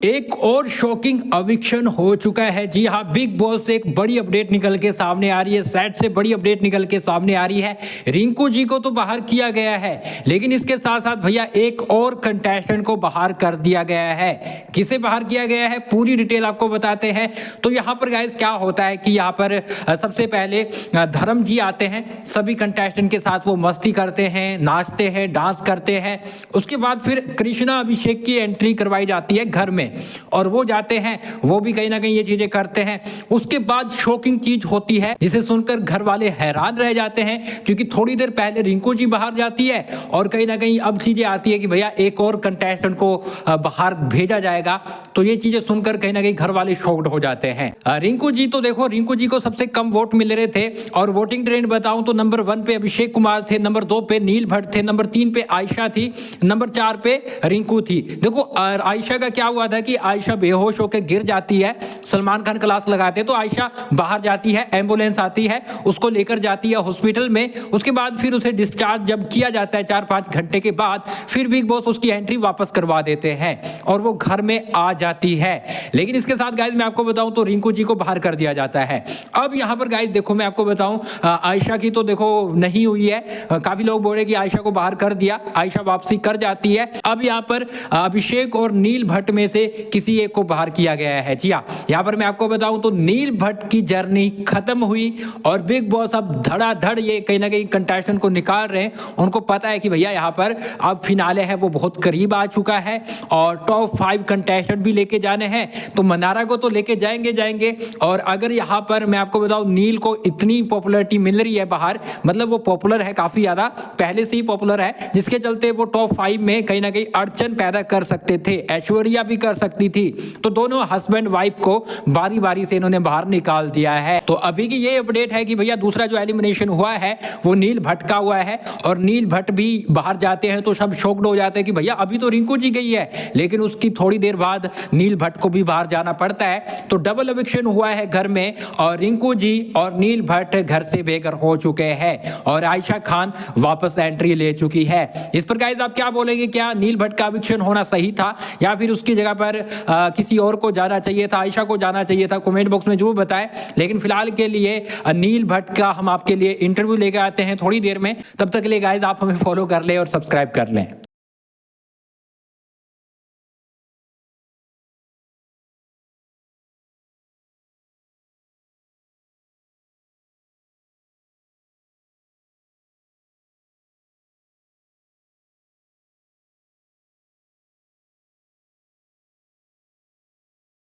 एक और shocking eviction हो चुका है। जी हाँ, बिग बॉस से एक बड़ी अपडेट निकल के सामने आ रही है। सेट से बड़ी अपडेट निकल के सामने आ रही है। रिंकू जी को तो बाहर किया गया है, लेकिन इसके साथ साथ भैया एक और कंटेस्टेंट को बाहर कर दिया गया है। किसे बाहर किया गया है, पूरी डिटेल आपको बताते हैं। तो यहाँ पर गाइस क्या होता है कि यहाँ पर सबसे पहले धर्म जी आते हैं, सभी कंटेस्टेंट के साथ वो मस्ती करते हैं, नाचते हैं, डांस करते हैं। उसके बाद फिर कृष्णा अभिषेक की एंट्री करवाई जाती है घर में, और वो जाते हैं, वो भी कहीं ना कहीं ये चीजें करते हैं। उसके बाद शॉकिंग चीज होती है जिसे सुनकर घर वाले हैरान रह जाते हैं, क्योंकि थोड़ी देर पहले रिंकू जी बाहर जाती है और कहीं ना कहीं अब चीजें आती है कि भैया एक और कंटेस्टेंट को बाहर भेजा जाएगा। तो ये चीजें सुनकर कहीं ना कहीं घर वाले शॉक्ड हो जाते हैं। रिंकू जी तो देखो, रिंकू जी को सबसे कम वोट मिल रहे थे, और वोटिंग ट्रेंड बताऊं तो नंबर 1 पे अभिषेक कुमार थे, नंबर 2 पे नील भट्ट थे, नंबर 3 पे आयशा थी, नंबर 4 पे रिंकू थी। देखो आयशा का क्या हुआ था कि आयशा बेहोश होकर गिर जाती है, सलमान खान क्लास लगाते तो आयशा बाहर जाती है, एम्बुलेंस आती है, उसको लेकर जाती है हॉस्पिटल में। उसके बाद फिर उसे डिस्चार्ज जब किया जाता है 4-5 घंटे के बाद, फिर बिग बॉस उसकी एंट्री वापस करवा देते हैं और वो घर में आ जाती है। लेकिन इसके साथ गाइज मैं आपको बताऊं तो रिंकू जी को बाहर कर दिया जाता है। अब यहां पर गाइज देखो, मैं आपको बताऊं आयशा की तो देखो नहीं हुई है। काफी लोग बोले कि आयशा को बाहर कर दिया, आयशा वापसी कर जाती है। अब यहां पर अभिषेक और नील भट्ट में से किसी एक को बाहर किया गया है। जी हाँ, यहां पर मैं आपको बताऊं तो नील भट्ट की जर्नी खत्म हुई और बिग बॉस अब धड़ाधड़ ये कहीं ना कहीं कंटेस्टेंट को निकाल रहे हैं। उनको पता है कि भैया यहां पर अब फिनाले है वो बहुत करीब आ चुका है, और टॉप 5 कंटेस्टेंट भी लेके जाने हैं, तो मनारा को तो लेके जाएंगे। और अगर यहां पर मैं आपको बताऊं नील को इतनी पॉपुलैरिटी मिल रही है बाहर, मतलब वो पॉपुलर है, काफी ज्यादा पहले से ही पॉपुलर है, जिसके चलते वो टॉप 5 में कहीं ना कहीं अड़चन पैदा कर सकते थे, ऐश्वर्या भी कर सकती थी। तो दोनों हस्बैंड वाइफ को बारी बारी से इन्होंने बाहर निकाल दिया है। तो अभी की ये अपडेट है कि भैया दूसरा जो एलिमिनेशन हुआ है वो नील भट्ट का हुआ है, और नील भट्ट भी बाहर जाते हैं तो सब शॉक्ड हो जाते हैं कि भैया अभी तो रिंकू जी गई है, लेकिन उसकी थोड़ी देर बाद नील भट्ट को भी बाहर जाना पड़ता है। तो डबल एविक्शन हुआ है घर में, और रिंकू जी और नील भट्ट घर से बेघर हो चुके हैं, और आयशा खान वापस एंट्री ले चुकी है। इस पर गाइस आप क्या बोलेंगे, क्या नील भट्ट का एविक्शन होना सही था, या फिर उसकी जगह पर किसी और को जाना चाहिए था, आयशा को जाना चाहिए था? कमेंट बॉक्स में जरूर बताएं। लेकिन फिलहाल के लिए नील भट्ट का हम आपके लिए इंटरव्यू लेकर आते हैं थोड़ी देर में। तब तक के लिए गाइस आप हमें फॉलो कर लें और सब्सक्राइब कर लें।